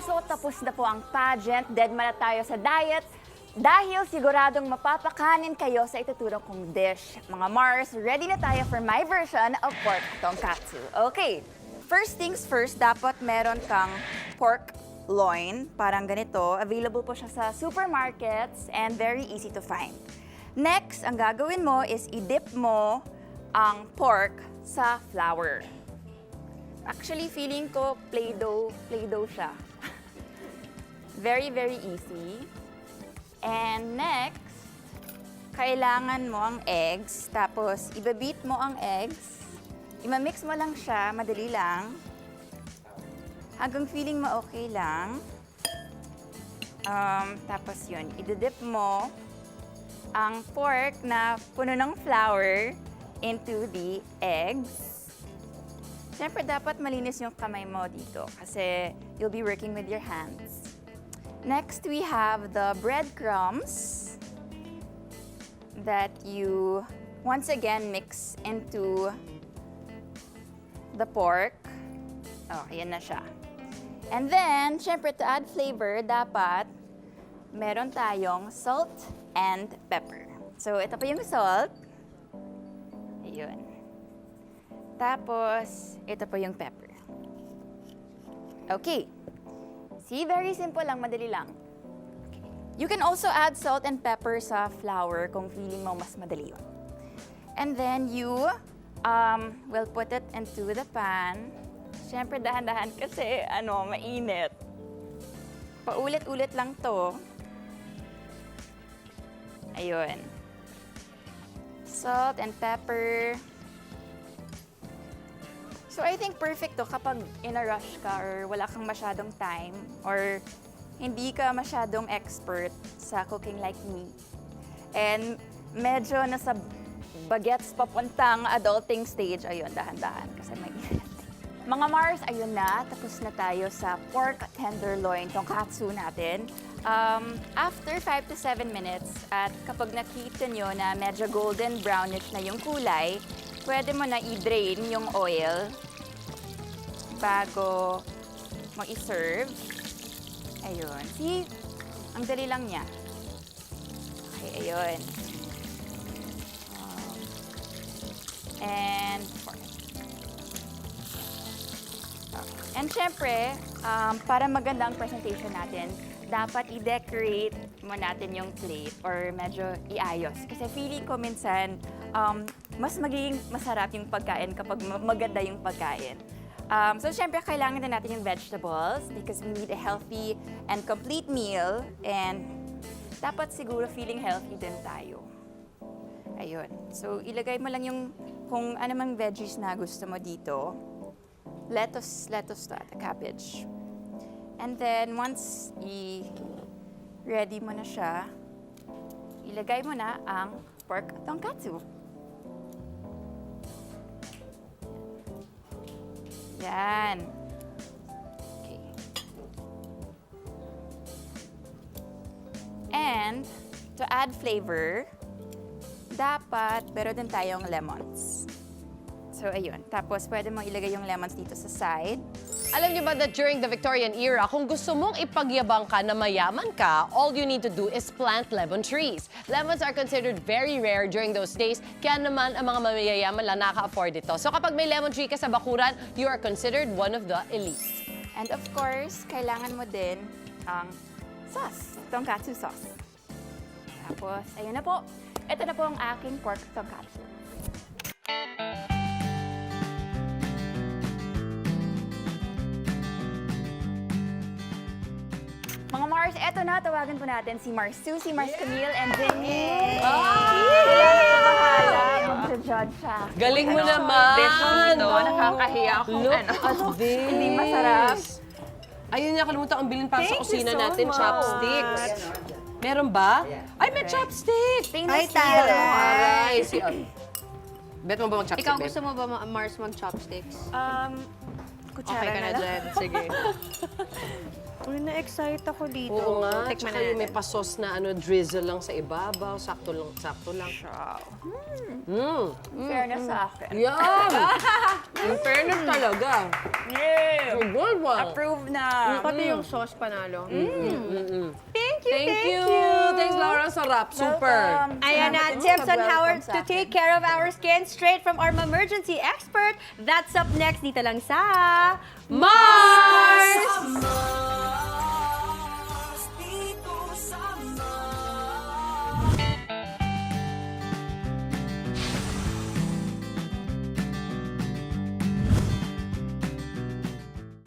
kapuso, tapos na po ang pageant. Dead man na tayo sa diet. Dahil siguradong mapapakanin kayo sa ituturo kong dish. Mga Mars, ready na tayo for my version of pork tonkatsu. Okay, first things first, dapat meron kang pork loin. Parang ganito. Available po siya sa supermarkets and very easy to find. Next, ang gagawin mo is i-dip mo ang pork sa flour. Actually, feeling ko Play-Doh siya. Very, very easy. And next, kailangan mo ang eggs. Tapos, ibabeat mo ang eggs. Imamix mo lang siya, madali lang. Hanggang feeling mo okay lang. Tapos yun, ididip mo ang pork na puno ng flour into the eggs. Siyempre, dapat malinis yung kamay mo dito kasi you'll be working with your hands. Next, we have the breadcrumbs that you once again mix into the pork. Oh, ayan na siya. And then, siyempre, to add flavor, dapat meron tayong salt and pepper. So, ito pa yung salt. Ayun. Tapos, ito po yung pepper. Okay. See, very simple lang, madali lang. Okay. You can also add salt and pepper sa flour kung feeling mo mas madali yun. And then you will put it into the pan. Siyempre, dahan-dahan kasi, mainit. Paulit-ulit lang to. Ayun. Salt and pepper. So I think perfect to kapag in a rush ka or wala kang masyadong time or hindi ka masyadong expert sa cooking like me. And medyo nasa bagets papuntang adulting stage, ayun, dahan-dahan kasi may Mga Mars, ayun na, tapos na tayo sa pork tenderloin tonkatsu natin. After 5 to 7 minutes at kapag nakita nyo na medyo golden brownish na yung kulay, pwede mo na i-drain yung oil bago mo i-serve. Ayun. See? Ang dali lang niya. Okay, ayun. And pork. And syempre, para maganda ang presentation natin, dapat i-decorate mo natin yung plate or medyo iayos. Kasi feeling ko minsan, mas magiging masarap yung pagkain kapag maganda yung pagkain. So, syempre, kailangan din natin yung vegetables because we need a healthy and complete meal. And dapat siguro feeling healthy din tayo. Ayun. So, ilagay mo lang yung kung ano mang veggies na gusto mo dito. Lettuce to cabbage. And then, once ready mo na siya, ilagay mo na ang pork tonkatsu. Yan. Okay. And, to add flavor, dapat meron din tayong lemons. So, ayun. Tapos, pwede mo ilagay yung lemons dito sa side. Alam niyo ba that during the Victorian era, kung gusto mong ipagyabang ka na mayaman ka, all you need to do is plant lemon trees. Lemons are considered very rare during those days, kaya naman ang mga mayayaman lang nakaka-afford ito. So kapag may lemon tree ka sa bakuran, you are considered one of the elite. And of course, kailangan mo din ang sauce, tonkatsu sauce. Tapos, ayun na po. Ito na po ang aking pork tonkatsu. Mga Mars, eto na, tawagan po natin si Mars Sue, si Mars Camille, and Jenny. Sila na po bahala, mag-judge siya. Galing mo naman! Dito, nakakahiya kung Look at this! hindi masarap. Ayun nga, kalimutan ang bilhin para sa Thank you kusina so natin, much. chopsticks. Meron ba? Ay, may chopstick! Ay, Tara! Aray, bet mo ba mag-chopstick, Ikaw babe? gusto mo ba, Mars, mag-chopsticks? Kutsara Okay ka na lang. dyan. Sige. Uy, na-excite ako dito. Oo nga, Tikman tsaka na yung may natin. pasos na drizzle lang sa ibabaw, sakto lang, sakto lang. Fairness sa akin. Yan! In fairness talaga. Yeah! good one. Approve na. Pati yung sauce panalo. Thank you, Thank you. Thanks, Laura. Sarap. Super. Welcome. Ayan na, Salamat din tips sa on how welcome sa to akin. take care of our skin straight from our emergency expert. That's up next dito lang sa Mars!